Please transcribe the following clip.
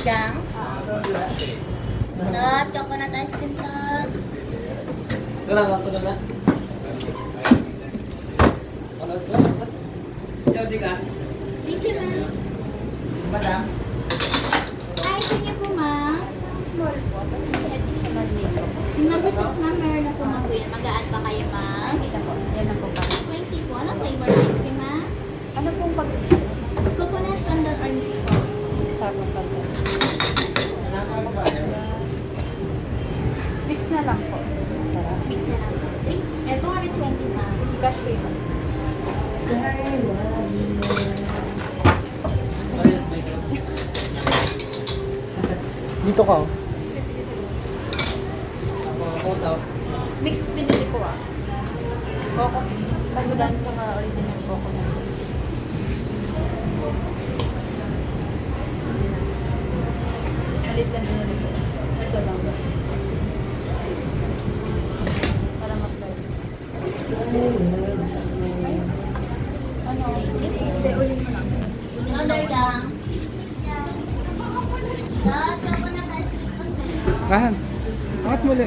gang. Tot, coconut ice cream, tot. Ito lang, ito lang. Thank you, ma'am. Madam? Ay, sige po, ma'am. Small po. Kasi additional dito. Yung number 6, ma'am, meron na po, ma'am. Magaan pa kayo, ma'am. Ito po. Yan na po pa. 20 po. Ano flavor ng ice cream, ma'am? Ano pong pag... Coconut, condom, or mix po? Sarap ng pag... Fix na lang po. Sarap. Mix na lang po. Eh, 220, ma'am. Cash payment. Dito ka. Mix pinili ko ah. Coco. Tagulan sa mga original coco. Malit lang pinili ko. Ito lang. Para mag-try. Ano? Say ulit mo lang. Another gang. Tot, coconut ice cream, tot. Kahan. Angat muli.